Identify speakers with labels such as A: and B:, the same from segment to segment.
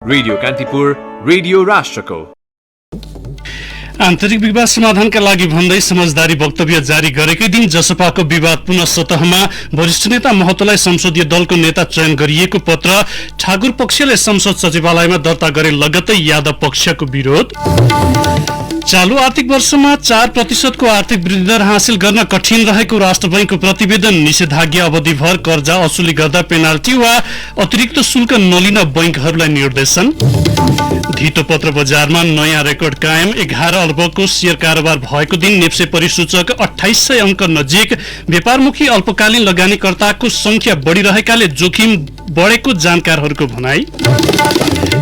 A: Radio Kantipur, radio राष्ट्रको।
B: आन्तरिक विवाद समाधानका लागि भन्दै समझदारी वक्तव्य जारी गरेकै दिन जसपाको विवाद पुनः सतहमा। वरिष्ठ नेता महतोलाई संसदीय दलको नेता चयन गरिएको पत्र ठाकुर पक्षले संसद सचिवालयमा दर्ता गरे लगत्तै यादव पक्षको विरोध। चालू आर्थिक वर्षमा 4% को आर्थिक वृद्धि दर हासिल गर्न कठिन रहेको राष्ट्र बैंकको प्रतिवेदन। निषेधाज्ञा अवधिभर कर्जा असुली गर्दा पेनाल्टी वा अतिरिक्त शुल्क नलिन बैंकहरूलाई निर्देशन। धितो पत्र बजारमा नयाँ रेकर्ड कायम। 11 अर्बको शेयर कारोबार भएको दिन नेप्से परिसूचक 2800 अंक नजिक। व्यापारमुखी अल्पकालीन लगानीकर्ताको संख्या बढ़िरहेकाले जोखिम बढ़ेको जानकारहरूको भनाई।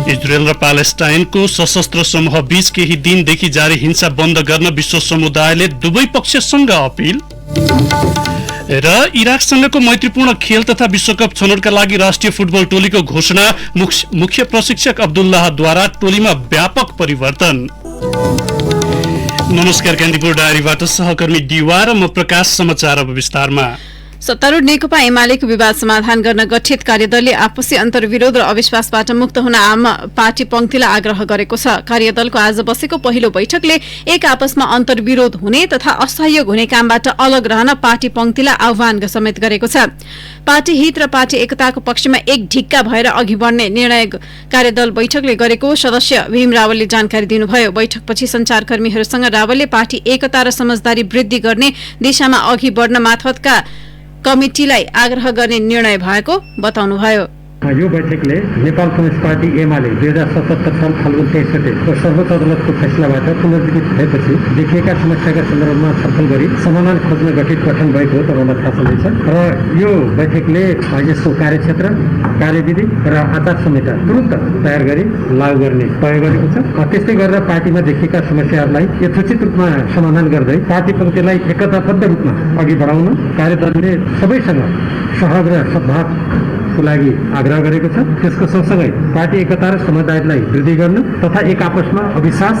B: इजरायल र प्यालेस्टाइनको सशस्त्र समूह बीच केही दिनदेखि जारी हिंसा बन्द गर्न विश्व समुदायले दुवै पक्षसँग अपील। र इराकसँगको मैत्रीपूर्ण खेल तथा विश्वकप छनौटका लागि राष्ट्रिय फुटबल टोलीको घोषणा। मुख्य प्रशिक्षक अब्दुल्लाहद्वारा टोलीमा व्यापक परिवर्तन। नमस्कार, कान्तिपुर डायरीबाट सहकर्मी दिवा र म प्रकाश। समाचार अब विस्तारमा।
C: सत्तारूढ़ नेकपा एमालेको विवाद समाधान गर्न गठित कार्यदलले आपसी अन्तर्विरोध र अविश्वासबाट मुक्त हुन आम पार्टी पंक्तिलाई आग्रह गरेको छ। कार्यदलको आज बसेको पहिलो बैठकले एक आपसमा अन्तर्विरोध हुने तथा असहयोग हुने कामबाट अलग रहन पार्टी पंक्तिलाई आह्वान समेत गरेको छ। पार्टी हित र पार्टी एकताको पक्षमा एक ढिक्का भएर अघि बढ्ने निर्णय कार्यदल बैठकले गरेको सदस्य भीम रावलले जानकारी दिनुभयो। बैठकपछि संचारकर्मीहरूसँग रावलले पार्टी एकता र समझदारी वृद्धि गर्ने दिशामा अघि बढ्न मार्फतका कमिटीलाई आग्रह गर्ने निर्णय भएको बताउनुभयो।
D: यो बैठकले नेपाल कम्युनिस्ट पार्टी एमाले 2077 साल फाल्गुन 23 को सर्वोच्च अदालतको फैसलाबाट पुनर्जीवित भएपछि देखिएका समस्याका सन्दर्भमा छलफल गरी समाधान खोज्न गठित गठन भएको हो तपाईँलाई थाहा छँदैछ। र यो बैठकले यसको कार्यक्षेत्र, कार्यविधि र आचार संहिता तुरन्त तयार गरी लागू गर्ने तय गरेको छ। त्यस्तै गरेर पार्टीमा देखिएका समस्याहरूलाई यथोचित रूपमा समाधान गर्दै पार्टी पंक्तिलाई एकताबद्ध रूपमा अघि बढाउन कार्यदलले सबैसँग सहयोग र सद्भाव को लागि आग्रह गरेको छ। त्यसको सँगसँगै पार्टी एकता र समझदारीलाई वृद्धि गर्न तथा एक आपसमा अविश्वास,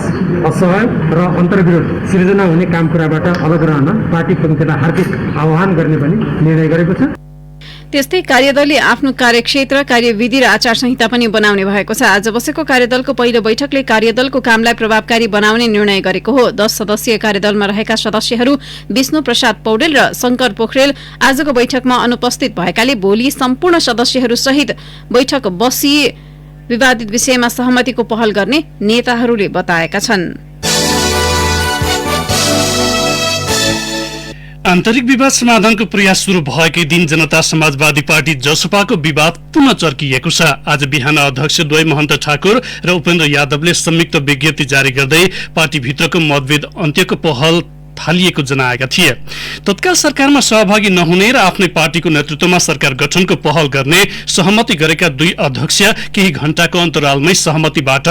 D: असहयोग र अन्तर्विरोध सिर्जना हुने काम कुराबाट अलग रहन पार्टी पंक्तिलाई हार्दिक आह्वान गर्ने पनि निर्णय गरेको छ।
C: त्यस्तै कार्यदलले आफ्नो कार्यक्षेत्र, कार्यविधि र आचार संहिता पनि बनाउने भएको छ। आज बसेको कार्यदलको पहिलो बैठकले कार्यदलको कामलाई प्रभावकारी बनाउने निर्णय गरेको हो। 10 सदस्यीय कार्यदलमा रहेका सदस्यहरू विष्णु प्रसाद पौडेल र शंकर पोखरेल आजको बैठकमा अनुपस्थित भएकाले भोलि सम्पूर्ण सदस्यहरू सहित बैठक बसी विवादित विषयमा सहमतिको पहल गर्ने नेताहरूले बताएका छन्।
B: आन्तरिक विवाद समाधानको प्रयास शुरू भएकै दिन जनता समाजवादी पार्टी जसपाको विवाद पुनः चर्किएको छ। आज बिहान अध्यक्ष द्वय महन्त ठाकुर र उपेन्द्र यादवले संयुक्त विज्ञप्ति जारी गर्दै पार्टीभित्रको मतभेद अन्त्यको पहल थालिएको जनाएका थिए। तत्काल सरकारमा सहभागी नहुने र आफ्नै पार्टीको नेतृत्वमा सरकार गठनको पहल गर्ने सहमति गरेका दुई अध्यक्ष केही घण्टाको अन्तरालमै सहमतिबाट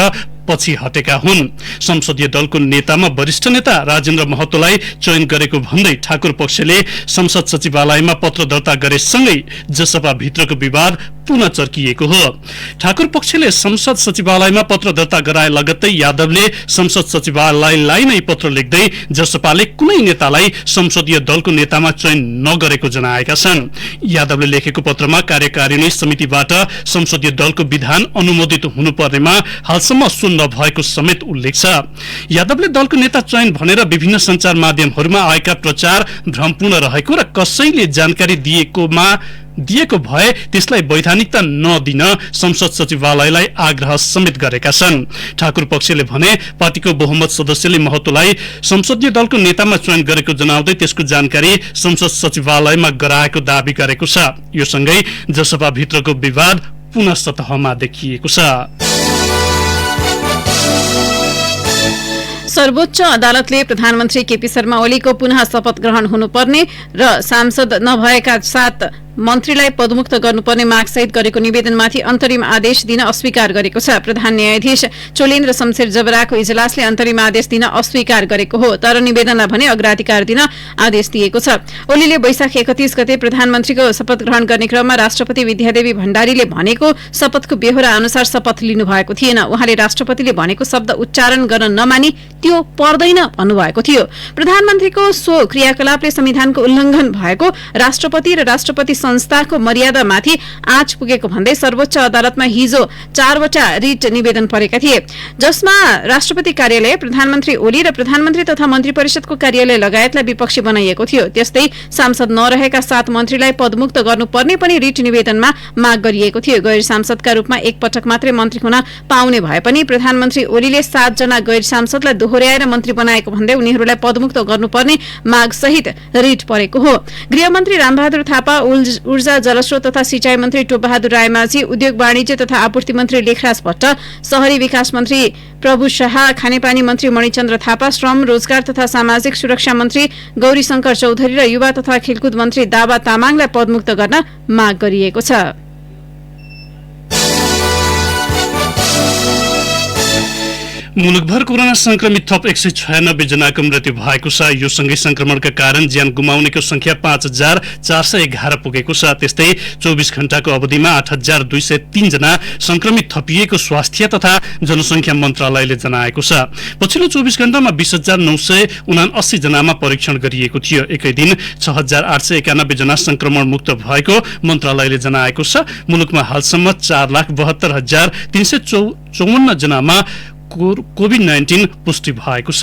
B: पछि हटेका हुन्। संसदीय दलको नेतामा वरिष्ठ नेता राजेन्द्र महतोलाई चयन गरेको भन्दै ठाकुर पक्षले संसद सचिवालयमा पत्र दर्ता गरेसँगै जसपा भित्रको विवाद पुनः चर्किएको हो। ठाकुर पक्षले संसद सचिवालयमा पत्र दर्ता गराए लगत्तै यादवले संसद सचिवालयलाई नै पत्र लेख्दै जसपाले कुनै नेतालाई संसदीय दलको नेतामा चयन नगरेको जनाएका छन्। यादवले लेखेको पत्रमा कार्यकारिणी समितिबाट संसदीय दलको विधान अनुमोदित हुनुपर्नेमा हालसम्म नभएको समेत उल्लेख छ। यादवले दलको नेता चयन भनेर विभिन्न संचार माध्यमहरूमा आएका प्रचार भ्रमपूर्ण रहेको र कसैले जानकारी दिएको भए त्यसलाई वैधानिकता नदिन संसद सचिवालयलाई आग्रह समेत गरेका छन्। ठाकुर पक्षले भने पार्टीको बहुमत सदस्यले महतोलाई संसदीय दलको नेतामा चयन गरेको जनाउँदै त्यसको जानकारी संसद सचिवालयमा गराएको दावी गरेको छ। यो सँगै जसपा भित्रको विवाद पुनः सतहमा देखिएको छ।
C: सर्वोच्च अदालतले प्रधानमन्त्री केपी शर्मा ओलीको पुनः शपथ ग्रहण हुनुपर्ने र सांसद नभएका 7 मन्त्रीलाई पदमुक्त गर्नुपर्ने मागसहित गरेको निवेदनमाथि अन्तरिम आदेश दिन अस्वीकार गरेको छ। प्रधान न्यायाधीश चोलेन्द्र शमशेर जबराको इजलासले अन्तरिम आदेश दिन अस्वीकार गरेको हो, तर निवेदनलाई भने अग्राधिकार दिन आदेश दिएको छ। ओलीले वैशाख 31 गते प्रधानमन्त्रीको शपथ ग्रहण गर्ने क्रममा राष्ट्रपति विद्यादेवी भण्डारीले भनेको शपथको बेहोरा अनुसार शपथ लिनुभएको थिएन। उहाँले राष्ट्रपतिले भनेको शब्द उच्चारण गर्न नमानी त्यो पर्दैन भन्नुभएको थियो। प्रधानमन्त्रीको सो क्रियाकलापले संविधानको उल्लंघन भएको राष्ट्रपति र राष्ट्रपति संस्थाको मर्यादामाथि आँच पुगेको भन्दै सर्वोच्च अदालतमा हिजो 4 वटा रिट निवेदन परेका थिए, जसमा राष्ट्रपति कार्यालय, प्रधानमन्त्री ओली र प्रधानमन्त्री तथा मन्त्री परिषदको कार्यालय लगायतलाई विपक्षी बनाइएको थियो। त्यस्तै सांसद नरहेका 7 मन्त्रीलाई पदमुक्त गर्नुपर्ने पनि रिट निवेदनमा माग गरिएको थियो। गैर सांसदका रूपमा एक पटक मात्रै मन्त्री हुन पाउने भए पनि प्रधानमन्त्री ओलीले 7 जना गैर सांसदलाई दोहोर्याएर मन्त्री बनाएको भन्दै उनीहरूलाई पदमुक्त गर्नुपर्ने माग सहित रिट परेको हो। गृहमन्त्री रामबहादुर थापा, ऊर्जा जलस्रोत तथा सिंचाई मन्त्री टोपबहादुर रायमाझी, उद्योग वाणिज्य तथा आपूर्ति मन्त्री लेखराज भट्ट, शहरी विकास मन्त्री प्रभु शाह, खानेपानी मन्त्री मणिचन्द्र थापा, श्रम रोजगार तथा सामाजिक सुरक्षा मन्त्री गौरीशंकर चौधरी र युवा तथा खेलकुद मन्त्री दावा तामाङलाई पदमुक्त गर्न माग गरिएको छ।
B: मुलुकभर कोरोना संक्रमित थप 196 जनाको मृत्यु भएको छ। यो सँगै संक्रमणका कारण ज्यान गुमाउनेको संख्या 5411 पुगेको छ। त्यस्तै 24 घण्टाको अवधिमा 8203 जना संक्रमित थपिएको स्वास्थ्य तथा जनसंख्या मन्त्रालयले जनाएको छ। पछिल्लो 24 घण्टामा 20979 जनामा परीक्षण गरिएको थियो। एकै दिन 6891 जना संक्रमण मुक्त भएको मन्त्रालयले जनाएको छ। मुलुकमा हालसम्म 4,72,354 जनामा कोभिड-19 पुष्टि भएको छ।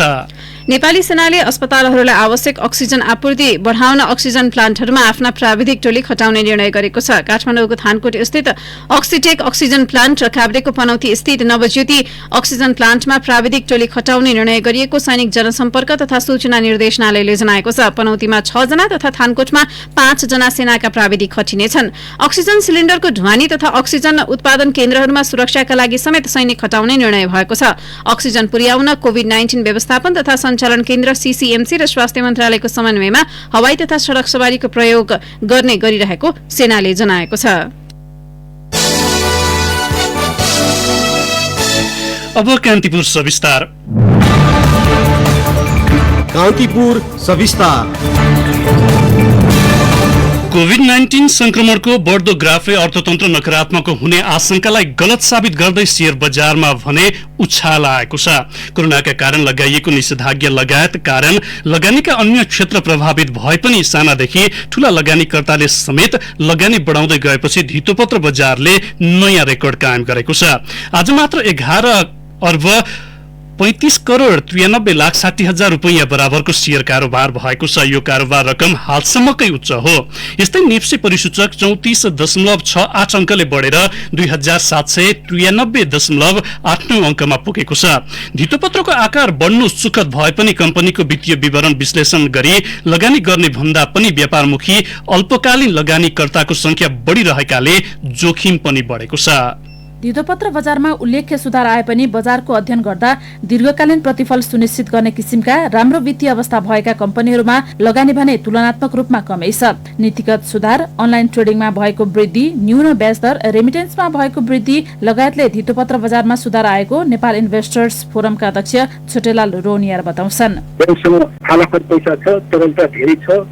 C: नेपाली सेनाले अस्पतालहरूलाई आवश्यक अक्सिजन आपूर्ति बढाउन अक्सिजन प्लान्टहरूमा आफ्ना प्राविधिक टोली खटाउने निर्णय गरेको छ। काठमाडौँको थानकोट स्थित अक्सिटेक अक्सिजन प्लान्ट र काभ्रेको पनौती स्थित नवज्योति अक्सिजन प्लान्टमा प्राविधिक टोली खटाउने निर्णय गरिएको सैनिक जनसम्पर्क तथा सूचना निर्देशनालयले जनाएको छ। पनौतीमा 6 जना तथा थानकोटमा 5 जना सेनाका प्राविधिक खटिनेछन्। अक्सिजन सिलिण्डरको ढुवानी तथा अक्सिजन उत्पादन केन्द्रहरूमा सुरक्षाका लागि समेत सैनिक खटाउने निर्णय भएको छ। अक्सिजन पुर्याउन कोभिड-19 व्यवस्थापन तथा सञ्चालन केन्द्र सीसीएमसी र स्वास्थ्य मन्त्रालयको समन्वयमा हवाई तथा सड़क सवारीको प्रयोग गर्ने गरिरहेको सेनाले जनाएको छ।
B: अब कान्तिपुर सविस्तार।
E: कान्तिपुर सविस्तार।
B: कोभिड-19 संक्रमणको बढ्दो ग्राफले अर्थतन्त्र नकारात्मक हुने आशंकालाई गलत साबित गर्दै शेयर बजारमा भने उछाल आएको छ। कोरोनाका कारण लगाइएको निषेधाज्ञा लगायत कारण लगानीका अन्य क्षेत्र प्रभावित भए पनि सानादेखि ठूला लगानीकर्ताले समेत लगानी बढाउँदै गएपछि धितोपत्र बजारले नयाँ रेकर्ड कायम गरेको छ। आज मात्र 11 अर्ब 35 करोड 93,60,000 रुपैयाँ बराबरको शेयर कारोबार भएको छ। यो कारोबार रकम हालसम्मकै उच्च हो। यस्तै नेप्से परिसूचक 34.68 अङ्कले बढेर 2793.89 अङ्कमा पुगेको छ। धितोपत्रको आकार बढ्नु सुखद भए पनि कम्पनीको वित्तीय विवरण विश्लेषण गरी लगानी गर्ने भन्दा पनि व्यापारमुखी अल्पकालीन लगानीकर्ताको संख्या बढ़िरहेकाले जोखिम पनि बढेको छ।
F: धितोपत्र बजारमा उल्लेख्य सुधार आए पनि बजारको अध्ययन गर्दा दीर्घकालीन प्रतिफल सुनिश्चित गर्ने किसिमका राम्रो वित्तीय अवस्था भएका कम्पनीहरूमा लगानी भने तुलनात्मक रूपमा कमै छ। नीतिगत सुधार, अनलाइन ट्रेडिङमा भएको वृद्धि, न्यून ब्याज दर, रेमिटेन्समा भएको वृद्धि लगायतले धितोपत्र बजारमा सुधार आएको नेपाल इन्भेस्टर्स फोरमका अध्यक्ष छोटेलाल रोनियार बताउँछन्।
G: पैसा छ, तरलता धेरै छ,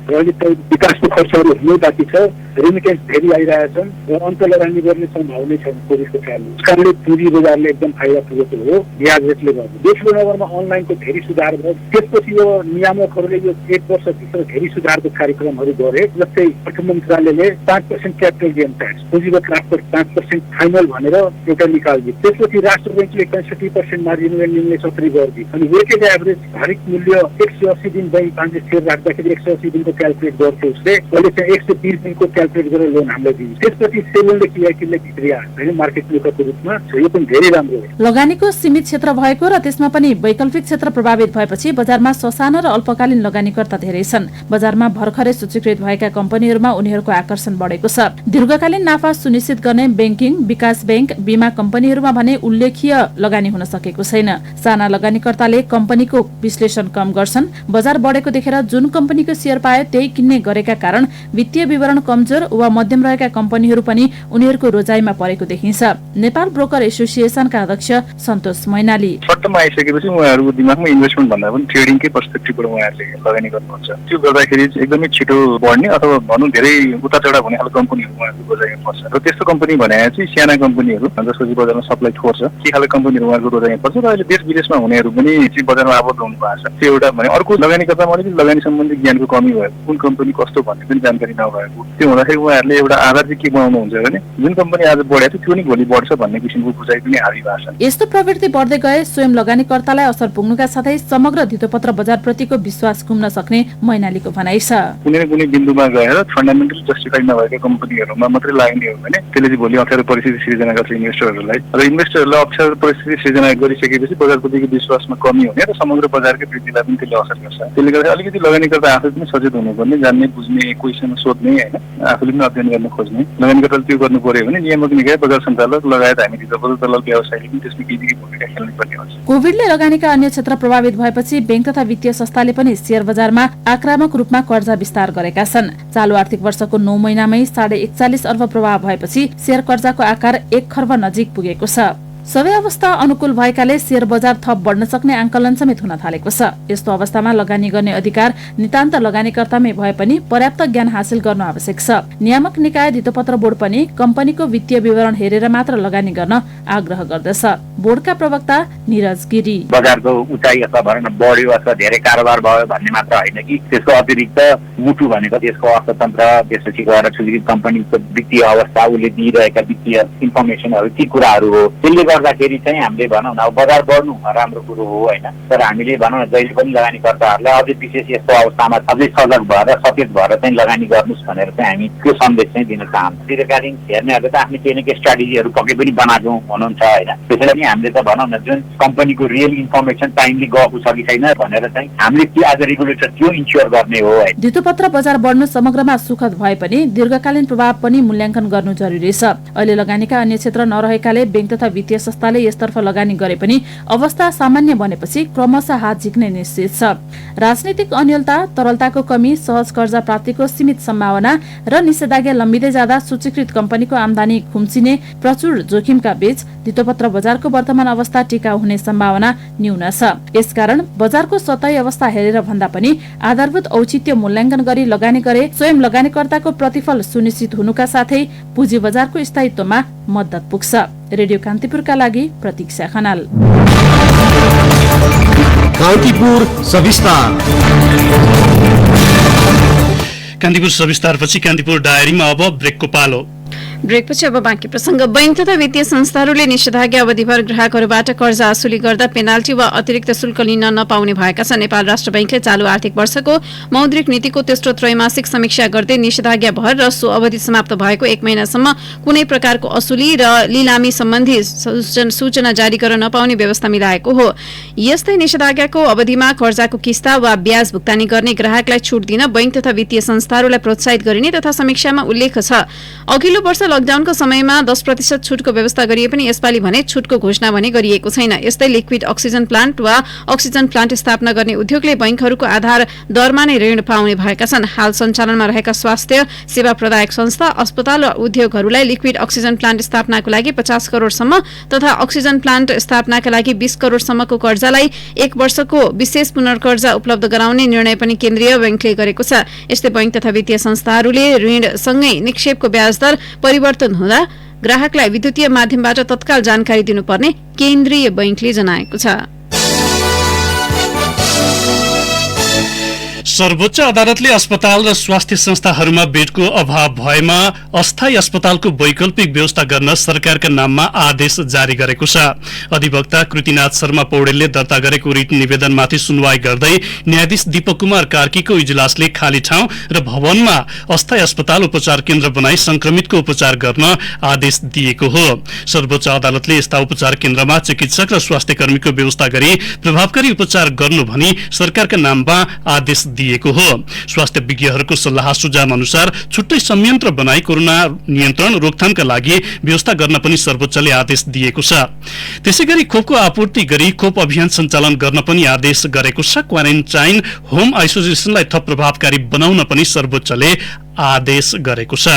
G: विकासको खर्चहरू हुनु बाँकी छ, रेमिटेन्स धेरै आइरहेछन् र अन्त लगानी गर्ने सम्भावना छैन कोभिडको कारणले। उसकारणले पुँजी बजारले एकदम फाइदा पुगेको हो ब्याज रेटले गर्दा। दोस्रो नम्बरमा अनलाइनको धेरै सुधार भयो। त्यसपछि यो नियामकहरूले यो 1 वर्षभित्र धेरै सुधारको कार्यक्रमहरू गरे। जस्तै अर्थ मन्त्रालयले 5% क्यापिटल गेन ट्याक्स, पुँजीगत लाभको 5% फाइनल भनेर एउटा निकाल्दियो। त्यसपछि राष्ट्र बैंकले 65% मार्जिन लेन्डिङले सक्रिय गरिदियो। अनि वेटेड एभरेज हरेक मूल्य 180 दिन बैंक बाँझे शेयर राख्दाखेरि 180 दिनको क्यालकुलेट गर्थ्यो उसले। अहिले चाहिँ 120 दिनको क्यालकुलेट गरेर लोन हामीलाई दिन्छ। त्यसपछि सेलुनले कियाकिले भित्रिया हैन मार्केट मेकरको रूपमा यो पनि धेरै राम्रो हो।
F: लगानीको सीमित क्षेत्र भएको र त्यसमा पनि वैकल्पिक क्षेत्र प्रभावित भएपछि बजारमा ससाना र अल्पकालीन लगानीकर्ता धेरै छन्। बजारमा भर्खरै सूचीकृत भएका कम्पनीहरूमा उनीहरूको आकर्षण बढेको छ। दीर्घकालीन नाफा सुनिश्चित गर्ने बैंकिङ, विकास बैंक, बीमा कम्पनीहरूमा भने उल्लेख्य लगानी हुन सकेको छैन। साना लगानीकर्ताले कम्पनीको विश्लेषण कम गर्छन्। बजार बढेको देखेर जुन कम्पनीको शेयर पाए त्यही किन्ने गरेका कारण वित्तीय विवरण कमजोर वा मध्यम रहेका कम्पनीहरू पनि उनीहरूको रोजाइमा परेको देखिन्छ। नेपाल ब्रोकर एसोसिएसनका अध्यक्ष सन्तोष मैनाली।
H: सट्टमा आइसकेपछि उहाँहरूको दिमागमा इन्भेस्टमेन्ट भन्दा पनि ट्रेडिङकै पर्सपेक्टिभबाट उहाँहरूले लगानी गर्नुहुन्छ। त्यो गर्दाखेरि एकदमै छिटो बढ्ने अथवा भनौँ धेरै उताचढा हुने खालको कम्पनीहरू उहाँहरूको बजारमा पर्छ र त्यस्तो कम्पनी भने चाहिँ साना कम्पनीहरू जसको चाहिँ बजारमा सप्लाई थोर छ के खालको कम्पनीहरू उहाँहरूको बजारमा पर्छ र अहिले देश विदेशमा हुनेहरू पनि चाहिँ बजारमा आबद्ध हुनु भएको छ। त्यो एउटा भने अर्को लगानीकर्तामा अलिकति लगानी सम्बन्धी ज्ञानको कमी भएको, कुन कम्पनी कस्तो भन्ने पनि जानकारी नभएको, त्यो हुँदाखेरि उहाँहरूले एउटा आधार चाहिँ के बनाउनुहुन्छ भने जुन कम्पनी आज बढेको छ त्यो नि भोलि बढ्छ भन्ने किसिमको बुझाइ पनि हाबी भएको छ।
F: यस्तो प्रवृत्ति बढ्दै गए स्वयं लगानीकर्तालाई असर पुग्नुका साथै समग्र धितोपत्र बजारप्रतिको विश्वास गुम्न सक्ने मैनालीको भनाइ छ।
H: कुनै न कुनै बिन्दुमा गएर फन्डामेन्टली जस्टिफाई नभएका कम्पनीहरूमा मात्रै लाग्ने हो भने त्यसले चाहिँ भोलि अप्ठ्यारो परिस्थिति सिर्जना गर्छ इन्भेस्टरहरूलाई र इन्भेस्टरहरूलाई अप्ठ्यारो परिस्थिति सिर्जना गरिसकेपछि बजारप्रतिको विश्वासमा कमी हुने र समग्र बजारकै वृद्धिलाई पनि त्यसले असर गर्छ। त्यसले गर्दा अलिकति लगानीकर्ता आफै पनि सचेत हुनुपर्ने, जान्ने बुझ्ने, कोहीसँग सोध्ने होइन, आफूले पनि अध्ययन गर्न खोज्ने। लगानीकर्ताले त्यो गर्नु पर्यो भने नियामक निकाय, बजार सञ्चालक लगायत हामी धितोपत्र दलाल व्यवसायले पनि त्यसमा केही भूमिका खेल्नु पर्ने हुन्छ।
F: कोभिडले लगानीका अन्य क्षेत्र प्रभावित भएपछि बैंक तथा वित्तीय संस्थाले पनि शेयर बजारमा आक्रामक रूपमा कर्जा विस्तार गरेका छन्। चालु आर्थिक वर्षको 9 महिनामै 41.5 अर्ब प्रवाह भएपछि शेयर कर्जाको आकार 1 खर्ब नजिक पुगेको छ। सबै अवस्था अनुकूल भएकाले शेयर बजार थप बढ्न सक्ने आंकलन समेत हुन थालेको छ। यस्तो अवस्थामा लगानी गर्ने अधिकार नितान्त लगानीकर्तामै भए पनि पर्याप्त ज्ञान हासिल गर्नु आवश्यक छ। नियामक निकाय धितोपत्र बोर्ड पनि कम्पनीको वित्तीय विवरण हेरेर मात्र लगानी गर्न आग्रह गर्दछ। बोर्डका प्रवक्ता निरज गिरी
I: बजारको उचाइ अथवा भन्न बढ्यो अथवा धेरै कारोबार भयो भन्ने मात्र होइन कि त्यसको अतिरिक्त मुटु भनेको त्यसको अर्थतन्त्र, त्यसपछि गएर स्वीकृत कम्पनीको वित्तीय अवस्था, उसले दिइरहेका वित्तीय इन्फर्मेसनहरू ती कुराहरू हो। त्यसले गर्दाखेरि चाहिँ हामीले भनौँ न अब बजार बढ्नु राम्रो कुरो हो होइन, तर हामीले भनौँ न जहिले पनि लगानीकर्ताहरूलाई अझै विशेष यस्तो अवस्थामा अझै सजग भएर सचेत भएर चाहिँ लगानी गर्नुहोस् भनेर चाहिँ हामी त्यो सन्देश चाहिँ दिन चाहन्छौँ। दीर्घकालीन हेर्नेहरूले त आफ्नो केही न केही स्ट्राटेजीहरू पक्कै पनि बनाएको हुनुहुन्छ होइन, त्यसैले पनि हामीले त भनौँ न जुन कम्पनीको रियल इन्फर्मेसन टाइमली गएको छ कि छैन भनेर चाहिँ हामीले के आज रेगुलेटर त्यो इन्स्योर गर्ने हो है।
F: धितोपत्र बजार बढ्नु समग्रमा सुखद भए पनि दीर्घकालीन प्रभाव पनि मूल्याङ्कन गर्नु जरुरी छ। अहिले लगानीका अन्य क्षेत्र नरहेकाले बैंक तथा वित्तीय संस्थाले यसतर्फ लगानी गरे पनि अवस्था सामान्य बनेपछि क्रमशः हात झिक्ने निश्चित छ। राजनीतिक अन्यलता, तरलताको कमी, सहज कर्जा प्राप्तिको सीमित सम्भावना र निषेधाज्ञा लम्बिँदै जाँदा सूचीकृत कम्पनीको आमदानी खुम्चिने प्रचुर जोखिमका बीच धितोपत्र बजारको वर्तमान अवस्था टिकाउ हुने सम्भावना न्यून छ। यसकारण बजारको सतही अवस्था हेरेर भन्दा पनि आधारभूत औचित्य मूल्याङ्कन गरी लगानी गरे स्वयं लगानीकर्ताको प्रतिफल सुनिश्चित हुनुका साथै पुँजी बजारको स्थायित्वमा मद्दत पुग्छ। रेडियो कान्तिपुरका लागि प्रतीक्षा खनाल।
E: कान्तिपुर सविस्तार।
B: कान्तिपुर सविस्तारपछि कान्तिपुर डायरीमा अब ब्रेकको पालो।
C: ब्रेकपछि अब बाँकी प्रसंग। बैंक तथा वित्तीय संस्थाहरूले निषेधाज्ञा अवधिभर ग्राहकहरूबाट कर्जा असुली गर्दा पेनाल्टी वा अतिरिक्त शुल्क लिन नपाउने भएका छन्। नेपाल राष्ट्र बैंकले चालू आर्थिक वर्षको मौद्रिक नीतिको तेस्रो त्रैमासिक समीक्षा गर्दै निषेधाज्ञा भर र सो अवधि समाप्त भएको 1 महिनासम्म कुनै प्रकारको असुली र लिलामी सम्बन्धी सूचना जारी गर्न नपाउने व्यवस्था मिलाएको हो। यस्तै निषेधाज्ञाको अवधिमा कर्जाको किस्ता वा ब्याज भुक्तानी गर्ने ग्राहकलाई छुट दिन बैंक तथा वित्तीय संस्थाहरूलाई प्रोत्साहित गरिने तथा समीक्षामा उल्लेख छ। अघिल्लो वर्ष लकडाउनको समयमा 10% छुटको व्यवस्था गरिए पनि यसपालि भने छुटको घोषणा भने गरिएको छैन। यस्तै लिक्विड अक्सिजन प्लान्ट वा अक्सिजन प्लान्ट स्थापना गर्ने उद्योगले बैंकहरूको आधार दरमा नै ऋण पाउने भएका छन्। हाल सञ्चालनमा रहेका स्वास्थ्य सेवा प्रदायक संस्था, अस्पताल र उद्योगहरूलाई लिक्विड अक्सिजन प्लान्ट स्थापनाको लागि 50 करोडसम्म तथा अक्सिजन प्लान्ट स्थापनाका लागि 20 करोडसम्मको कर्जालाई 1 वर्षको विशेष पुनर्कर्जा उपलब्ध गराउने निर्णय पनि केन्द्रीय बैंकले गरेको छ। यस्तै बैंक तथा वित्तीय संस्थाहरूले ऋणसँगै निक्षेपको ब्याज दर परिवर्तन हुँदा ग्राहकलाई विद्युतीय माध्यमबाट तत्काल जानकारी दिनुपर्ने केन्द्रीय बैंकले जनाएको छ।
B: सर्वोच्च अदालतले अस्पताल र स्वास्थ्य संस्थाहरूमा बेडको अभाव भएमा अस्थायी अस्पतालको वैकल्पिक व्यवस्था गर्न सरकारका नाममा आदेश जारी गरेको छ। अधिवक्ता कृतिनाथ शर्मा पौडेलले दर्ता गरेको रिट निवेदनमाथि सुनवाई गर्दै न्यायाधीश दीपक कुमार कार्कीको इजलासले खाली ठाउँ र भवनमा अस्थायी अस्पताल उपचार केन्द्र बनाई संक्रमितको उपचार गर्न आदेश दिएको हो। सर्वोच्च अदालतले यस्ता उपचार केन्द्रमा चिकित्सक र स्वास्थ्य कर्मीको व्यवस्था गरी प्रभावकारी उपचार गर्नु भनी सरकारका नाममा आदेश दिएको हो। स्वास्थ्य विज्ञहरूको सल्लाह सुझाव अनुसार छुट्टै संयन्त्र बनाई कोरोना नियन्त्रण रोकथामका लागि व्यवस्था गर्न पनि सर्वोच्चले आदेश दिएको छ। त्यसैगरी खोपको आपूर्ति गरी खोप अभियान सञ्चालन गर्न पनि आदेश गरेको छ। क्वारेन्टाइन होम आइसोलेसनलाई थप प्रभावकारी बनाउन पनि सर्वोच्चले आदेश गरेको छ।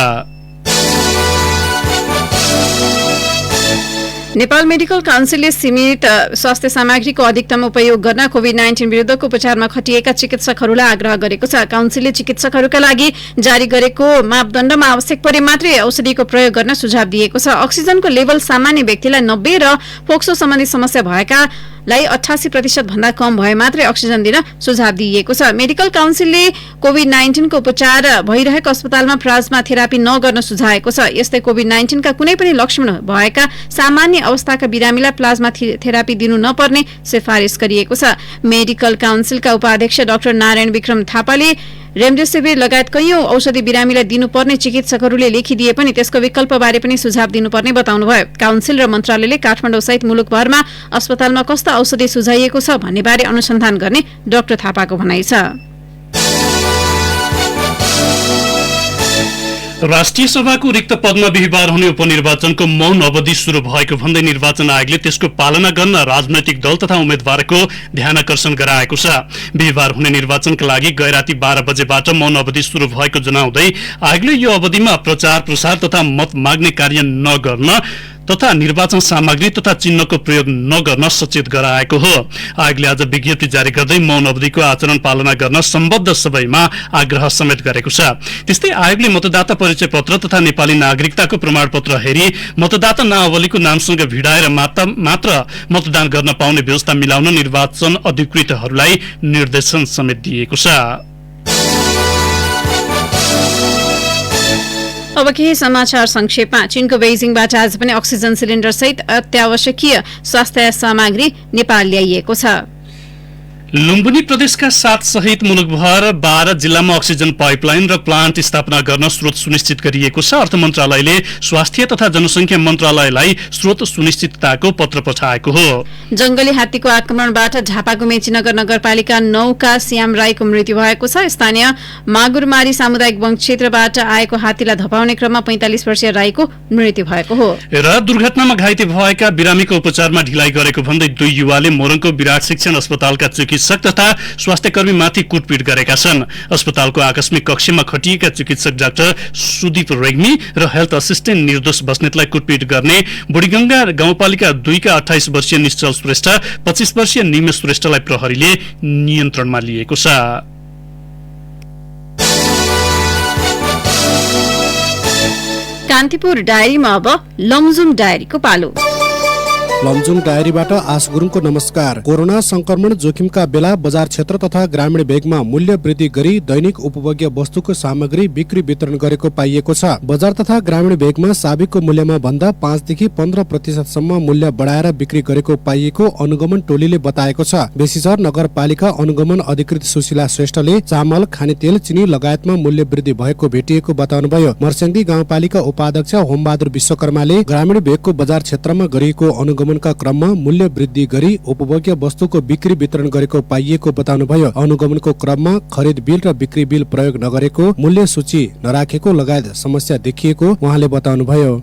C: नेपाल मेडिकल काउन्सिलले सीमित स्वास्थ्य सामग्रीको अधिकतम उपयोग गर्न कोभिड-19 विरुद्धको उपचारमा खटिएका चिकित्सकहरूलाई आग्रह गरेको छ। काउन्सिलले चिकित्सकहरूका लागि जारी गरेको मापदण्डमा आवश्यक परे मात्रै औषधिको प्रयोग गर्न सुझाव दिएको छ। अक्सिजनको लेभल सामान्य व्यक्तिलाई 90 र फोक्सो सम्बन्धी समस्या भएकालाई 88% भन्दा कम भए मात्रै अक्सिजन दिन सुझाव दिइएको छ। मेडिकल काउन्सिलले कोभिड-19 को उपचार भइरहेको अस्पतालमा प्लाज्मा थेरापी नगर्न सुझाएको छ। यस्तै कोभिड-19 का कुनै पनि लक्षण भएका सामान्य अवस्थाका बिरामीलाई प्लाज्मा थेरापी दिनु नपर्ने सिफारिस गरिएको छ। मेडिकल काउन्सिलका उपाध्यक्ष डाक्टर नारायण विक्रम थापाले रेमडेसिभिर लगायत कैयौं औषधि बिरामीलाई दिनुपर्ने चिकित्सकहरूले लेखिदिए पनि त्यसको विकल्पबारे पनि सुझाव दिनुपर्ने बताउनुभयो। काउन्सिल र मन्त्रालयले काठमाडौँसहित मुलुकभरमा अस्पतालमा कस्ता औषधि सुझाइएको छ भन्नेबारे अनुसन्धान गर्ने डाक्टर थापाको भनाइ छ।
B: राष्ट्रिय सभाको रिक्त पदमा बिहिबार हुने उपनिर्वाचनको मौन अवधि शुरू भएको भन्दै निर्वाचन आयोगले त्यसको पालना गर्न राजनैतिक दल तथा उम्मेद्वारको ध्यानकर्षण गराएको छ। बिहिबार हुने निर्वाचनका लागि गैराती 12 बजेबाट मौन अवधि शुरू भएको जनाउँदै आयोगले यो अवधिमा प्रचार प्रसार तथा मत माग्ने कार्य नगर्न तथा निर्वाचन सामग्री तथा चिन्हको प्रयोग नगर्न सचेत गराएको हो। आयोगले आज विज्ञप्ति जारी गर्दै मौन अवधिको आचरण पालना गर्न सम्बद्ध सबैमा आग्रह समेत गरेको छ। त्यस्तै आयोगले मतदाता परिचय पत्र तथा नेपाली नागरिकताको प्रमाणपत्र हेरी मतदाता नावलीको नामसँग भिडाएर मात्र मतदान गर्न पाउने व्यवस्था मिलाउन निर्वाचन अधिकृतहरूलाई निर्देशन समेत दिएको छ।
C: अब केही समाचार संक्षेपमा। चीनको बेजिङबाट आज पनि अक्सिजन सिलिन्डर सहित अत्यावश्यकीय स्वास्थ्य सामग्री नेपाल ल्याइएको छ।
B: लुम्बिनी प्रदेशका 7 सहित मुलुकभर 12 जिल्लामा अक्सिजन पाइपलाइन र प्लान्ट स्थापना गर्न स्रोत सुनिश्चित गरिएको छ। अर्थ मन्त्रालयले स्वास्थ्य तथा जनसंख्या मन्त्रालयलाई स्रोत सुनिश्चितताको पत्र पठाएको हो।
C: जंगली हात्तीको आक्रमणबाट झापाको मेचीनगर नगरपालिका 9 का श्याम राईको मृत्यु भएको छ। स्थानीय मागुरमारी सामुदायिक वन क्षेत्रबाट आएको हात्तीलाई धपाउने क्रममा 45 वर्षीय राईको मृत्यु भएको हो।
B: र दुर्घटनामा घाइते भएका बिरामीको उपचारमा ढिलाइ गरेको भन्दै 2 युवाले मोरङको विराट शिक्षण अस्पतालका चिकित्सक तथा स्वास्थ्यकर्मीमाथि कुटपिट गरेका छन्। अस्पतालको आकस्मिक कक्षमा खटिएका चिकित्सक डाक्टर सुदीप रेग्मी र हेल्थ असिस्टेन्ट निर्दोष बस्नेतलाई कुटपिट गर्ने बुढीगंगा गाउँपालिका 2 का 28 वर्षीय निश्चल श्रेष्ठ 25 वर्षीय निमेश श्रेष्ठलाई प्रहरीले नियन्त्रणमा लिएको छ।
C: कान्तिपुर डायरीमा अब लमजुङ डायरीको पालो।
E: लमजुङ डायरीबाट आश गुरुङको नमस्कार। कोरोना संक्रमण जोखिमका बेला बजार क्षेत्र तथा ग्रामीण भेगमा मूल्य वृद्धि गरी दैनिक उपभोग्य वस्तुको सामग्री बिक्री वितरण गरेको पाइएको छ। बजार तथा ग्रामीण भेगमा साबिकको मूल्यमा भन्दा 5 देखि 15% सम्म मूल्य बढाएर बिक्री गरेको पाइएको अनुगमन टोलीले बताएको छ। बेसीसर नगरपालिका अनुगमन अधिकृत सुशीला श्रेष्ठले चामल, खानेतेल, चिनी लगायतमा मूल्य वृद्धि भएको भेटिएको बताउनुभयो। मर्स्याङ्दी गाउँपालिका उपाध्यक्ष होमबहादुर विश्वकर्माले ग्रामीण भेगको बजार क्षेत्रमा गरिएको अनुगमन का क्रममा मूल्य वृद्धि गरी उपभोग्य वस्तुको बिक्री वितरण गरेको पाइएको बताउनुभयो। अनुगमनको क्रममा खरिद बिल र बिक्री बिल प्रयोग नगरेको, मूल्य सूची नराखेको लगायत समस्या देखिएको उहाँले बताउनुभयो।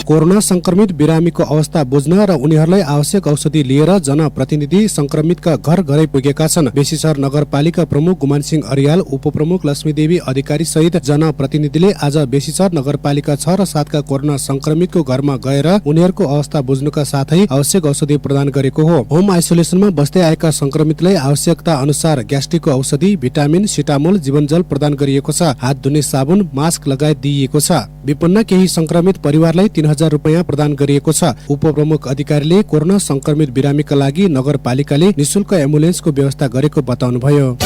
E: कोरोना संक्रमित बिरामीको अवस्था बुझ्न र उनीहरूलाई आवश्यक औषधि लिएर जनप्रतिनिधि संक्रमितका घर घरै पुगेका छन्। बेसीसर नगरपालिका प्रमुख गुमान सिंह अरियाल, उपप्रमुख लक्ष्मीदेवी अधिकारी सहित जनप्रतिनिधिले आज बेसीसर नगरपालिका 6 र 7 का कोरोना संक्रमितको घरमा गएर उनीहरूको अवस्था बुझ्नुका साथै आवश्यक औषधि प्रदान गरेको हो। होम आइसोलेसनमा बस्दै आएका संक्रमितलाई आवश्यकता अनुसार ग्यास्ट्रिकको औषधि, भिटामिन, सिटामोल, जीवनजल प्रदान गरिएको छ। हात धुने साबुन, मास्क लगायत दिइएको छ। विपन्न केही संक्रमित परिवारलाई 3000 रुपैयाँ प्रदान गरिएको छ। उपप्रमुख अधिकारीले कोरोना संक्रमित बिरामीका लागि नगरपालिकाले निशुल्क एम्बुलेन्सको व्यवस्था गरेको बताउनुभयो।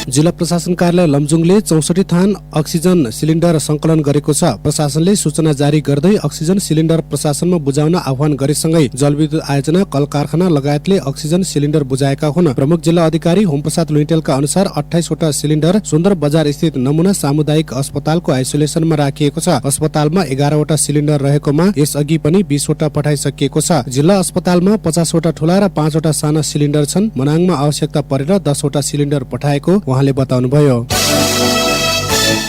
E: जिल्ला प्रशासन कार्यालय लमजुङले 64 थान अक्सिजन सिलिन्डर संकलन गरेको छ। प्रशासनले सूचना जारी गर्दै अक्सिजन सिलिन्डर प्रशासनमा बुझाउन आह्वान गरेसँगै जलविद्युत आयोजना, कल कारखाना लगायतले अक्सिजन सिलिन्डर बुझाएका हुन्। प्रमुख जिल्ला अधिकारी होमप्रसाद लुइटेलका अनुसार 28 वटा सिलिन्डर सुन्दर बजार स्थित नमुना सामुदायिक अस्पतालको आइसोलेसनमा राखिएको छ। अस्पतालमा 11 वटा सिलिन्डर रहेकोमा यसअघि पनि 20 वटा पठाइसकिएको छ। जिल्ला अस्पतालमा 50 वटा ठूला र 5 वटा साना सिलिन्डर छन्। मनाङमा आवश्यकता परेर 10 वटा सिलिन्डर पठाएको उहाँले बताउनुभयो।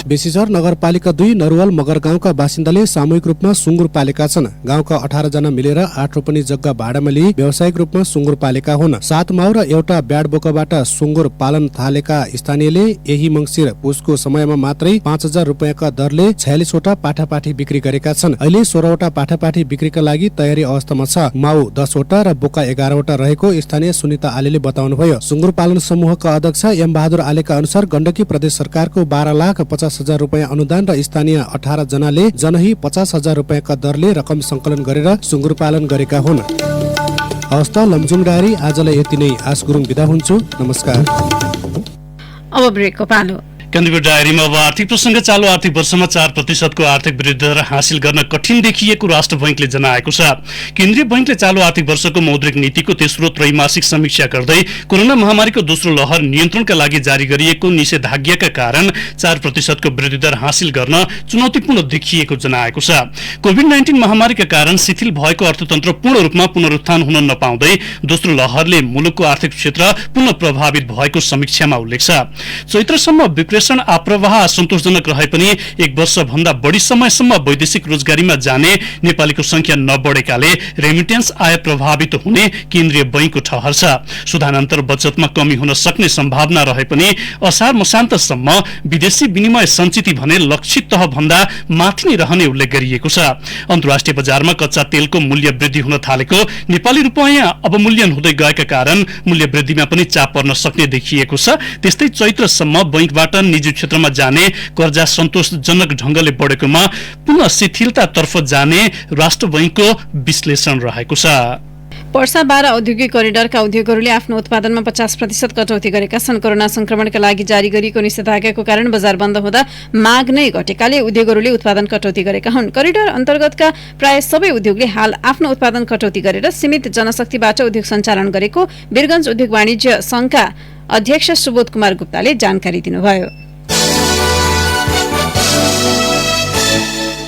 E: बेसीसर नगरपालिका 2 नरुवल मगर गाउँका बासिन्दाले सामूहिक रूपमा सुँगुर पालेका छन्। गाउँका 18 जना मिलेर 8 रोपनी जग्गा भाडामा लिई व्यावसायिक रूपमा सुँगुर पालेका हुन्। 7 माउ र एउटा ब्याड बोकाबाट सुँगुर पालन थालेका स्थानीयले यही मङ्सिर पुसको समयमा मात्रै 5,000 रुपियाँका दरले 46 वटा पाठापाठी बिक्री गरेका छन्। अहिले 16 वटा पाठापाठी बिक्रीका लागि तयारी अवस्थामा छ। माउ 10 वटा र बोका 11 वटा रहेको स्थानीय सुनिता आलेले बताउनुभयो। सुँगुर पालन समूहका अध्यक्ष एम बहादुर आलेका अनुसार गण्डकी प्रदेश सरकारको 12,50,000 रुपियाँ अनुदान र स्थानीय 18 जनाले जनही 50,000 रुपियाँका दरले रकम संकलन गरेर सुँगुर पालन गरेका हुन्। हवस् त लमजुङ डायरी आजलाई यति नै। आश गुरुङ बिदा हुन्छु। नमस्कार।
C: अब ब्रेकको पालो।
B: केन्द्रीय डायरीमा अब आर्थिक प्रसङ्ग। चालु आर्थिक वर्षमा 4% को आर्थिक वृद्धि दर हासिल गर्न कठिन देखिएको राष्ट्र बैंकले जनाएको छ। केन्द्रीय बैंकले चालु आर्थिक वर्षको मौद्रिक नीतिको तेस्रो त्रैमासिक समीक्षा गर्दै कोरोना महामारीको दोस्रो लहर नियन्त्रणका लागि जारी गरिएको निषेधाज्ञाका कारण 4% को वृद्धि दर हासिल गर्न चुनौतीपूर्ण देखिएको जनाएको छ। कोभिड-19 महामारीका कारण शिथिल भएको अर्थतन्त्र पूर्ण रूपमा पुनरुत्थान हुन नपाउँदै दोस्रो लहरले मुलुकको आर्थिक क्षेत्र पुनः प्रभावित भएको समीक्षामा उल्लेख छ। चैत्रसम्म विप्रेषण आप्रवाह सन्तोषजनक रहे पनि 1 वर्ष भन्दा बढी समयसम्म वैदेशिक रोजगारीमा जाने नेपालीको संख्या नबढेकाले रेमिटेन्स आय प्रभावित हुने केन्द्रीय बैंकको ठहर छ। सुधानान्तर बचतमा कमी हुन सक्ने सम्भावना रहे पनि असार मसान्तसम्म विदेशी विनिमय सञ्चित भने लक्षित तह भन्दा माथि नै रहने उल्लेख गरिएको छ। अन्तर्राष्ट्रिय बजारमा कच्चा तेलको मूल्य वृद्धि हुन थालेको, नेपाली रुपैयाँ अवमूल्यन हुँदै गएका कारण मूल्य वृद्धिमा पनि चाप पर्न सक्ने देखिएको छ। त्यस्तै चैत्रसम्म बैंकबाट निजी क्षेत्रमा जाने कर्जा सन्तोषजनक ढंगले बढेकोमा पुनः शिथिलतातर्फ जाने राष्ट्र बैंकको विश्लेषण रहेको छ।
C: पर्सा 12 औद्योगिक करिडरका उद्योगहरूले आफ्नो उत्पादनमा 50% कटौती गरेका छन्। कोरोना संक्रमणका लागि जारी गरिएको निषेधाज्ञाको कारण बजार बन्द हुँदा माग नै घटेकाले उद्योगहरूले उत्पादन कटौती गरेका हुन्। करिडर अन्तर्गतका प्राय सबै उद्योगले हाल आफ्नो उत्पादन कटौती गरेर सीमित जनशक्तिबाट उद्योग सञ्चालन गरेको वीरगञ्ज उद्योग वाणिज्य संघका अध्यक्ष सुबोध कुमार गुप्ताले जानकारी दिनुभयो।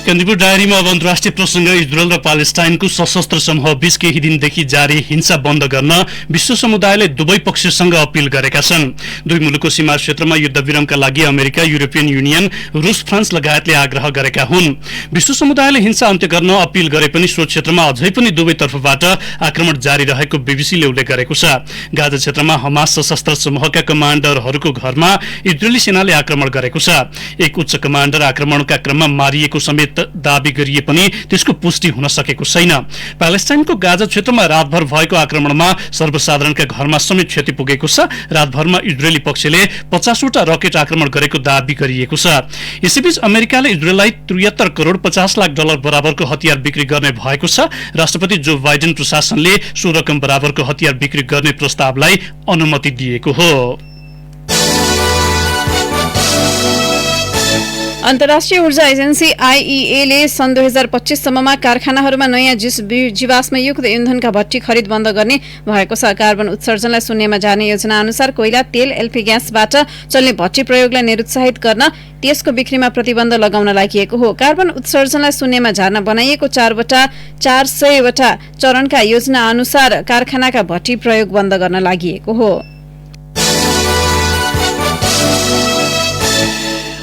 B: केन्द्रीय डायरीमा अब अन्तर्राष्ट्रिय प्रसङ्ग। इजरायल र प्यालेस्टाइनको सशस्त्र समूह बीच केही दिनदेखि जारी हिंसा बन्द गर्न विश्व समुदायले दुवै पक्षसँग अपील गरेका छन्। दुई मुलुकको सीमा क्षेत्रमा युद्धविरामका लागि अमेरिका, युरोपियन युनियन, रुस, फ्रान्स लगायतले आग्रह गरेका हुन्। विश्व समुदायले हिंसा अन्त्य गर्न अपील गरे पनि सो क्षेत्रमा अझै पनि दुवै तर्फबाट आक्रमण जारी रहेको बीबीसीले उल्लेख गरेको छ। गाजा क्षेत्रमा हमास सशस्त्र समूहका कमाण्डरहरूको घरमा इजरायली सेनाले आक्रमण गरेको छ। एक उच्च कमाण्डर आक्रमणका क्रममा मारिएको समेत दावी गरिए पनि त्यसको पुष्टि हुन सकेको छैन। प्यालेस्टाइनको गाजा क्षेत्रमा रातभर भएको आक्रमणमा सर्वसाधारणका घरमा समेत क्षति पुगेको छ। रातभरमा इजरायली पक्षले 50 वटा रकेट आक्रमण गरेको दावी गरिएको छ। यसैबीच अमेरिकाले इजरायललाई 73 करोड 50 लाख डलर बराबरको हतियार बिक्री गर्ने भएको छ। राष्ट्रपति जो बाइडेन प्रशासनले सो रकम बराबरको हतियार बिक्री गर्ने प्रस्तावलाई अनुमति दिएको हो।
C: अन्तर्राष्ट्रिय ऊर्जा एजेन्सी आईईए ले सन् 2025 सम्ममा कारखानाहरूमा नयाँ जीवाश्मयुक्त इन्धनका भट्टी खरिद बन्द गर्ने भएको छ। कार्बन उत्सर्जनलाई शून्यमा जाने योजना अनुसार कोइला, तेल, एलपी ग्यासबाट चल्ने भट्टी प्रयोगलाई निरुत्साहित गर्न त्यसको बिक्रीमा प्रतिबन्ध लगाउन लागि हो। कार्बन उत्सर्जनलाई शून्यमा झार्न बनाइएको 400 वटा चरणका योजना अनुसार कारखानाका भट्टी प्रयोग बन्द गर्न लागि हो।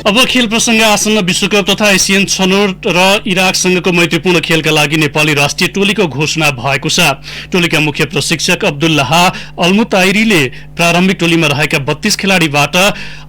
B: अब खेल प्रसङ्ग। आसन्न विश्वकप तथा एसियन छनौट र इराकसँगको मैत्रीपूर्ण खेलका लागि नेपाली राष्ट्रिय टोलीको घोषणा भएको छ। टोलीका मुख्य प्रशिक्षक अब्दुल्लाह अल्मुताइरीले प्रारम्भिक टोलीमा रहेका 32 खेलाडीबाट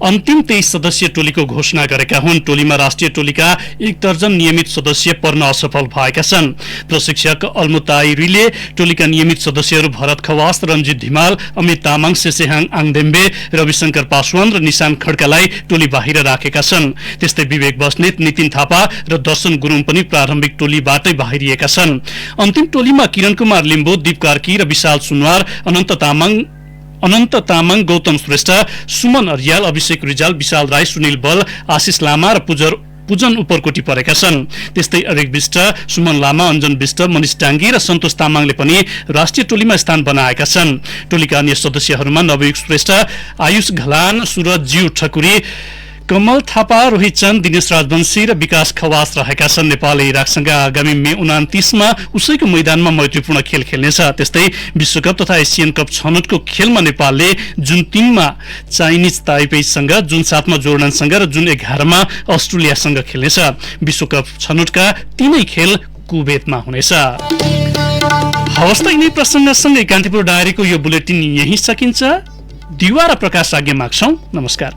B: अन्तिम 23 सदस्यीय टोलीको घोषणा गरेका हुन्। टोलीमा राष्ट्रिय टोलीका 1 दर्जन नियमित सदस्य पर्न असफल भएका छन्। प्रशिक्षक अल्मुताइरीले टोलीका नियमित सदस्यहरू भरत खवास, रञ्जित धिमाल, अमित तामाङ, सेसेहाङ आङदेम्बे, रविशंकर पासवान र निशान खड्कालाई टोली बाहिर राखेका छन्। त्यस्तै विवेक बस्नेत, नितिन थापा र दर्शन गुरुङ पनि प्रारम्भिक टोलीबाटै बाहिरिएका छन्। अन्तिम टोलीमा किरण कुमार लिम्बू, दीप कार्की र विशाल सुनवार, अनन्त तामाङ, गौतम श्रेष्ठ, सुमन अर्याल, अभिषेक रिजाल, विशाल राई, सुनिल बल, आशिष लामा र पूजन उपरकोटी परेका छन्। त्यस्तै अरिक विष्ट, सुमन लामा, अञ्जन विष्ट, मनिष डाङ्गी र सन्तोष तामाङले पनि राष्ट्रिय टोलीमा स्थान बनाएका छन्। टोलीका अन्य सदस्यहरूमा नवयुग श्रेष्ठ, आयुष घलान, सुरज ज्यू ठकुरी, कमल थापा, रोहित चन्द, दिनेश राजवंशी र विकास खवास रहेका छन्। नेपाल इराकसँग आगामी मे 29मा उसैको मैदानमा मैत्रीपूर्ण खेल खेल्नेछ। त्यस्तै विश्वकप तथा एसियन कप छनौटको खेलमा नेपालले जुन 3मा चाइनिज ताइपेईसँग, जुन 7मा जोर्डनसँग र जुन 11मा अस्ट्रेलियासँग खेल्नेछ। विश्वकप छनौटका 3 खेल कुवेतमा हुनेछ। हवस् त यिनै प्रसङ्गसँगै कान्तिपुर डायरीको यो बुलेटिन यही सकिन्छ। दिवा र प्रकाश आज्ञा माग्छौं। नमस्कार।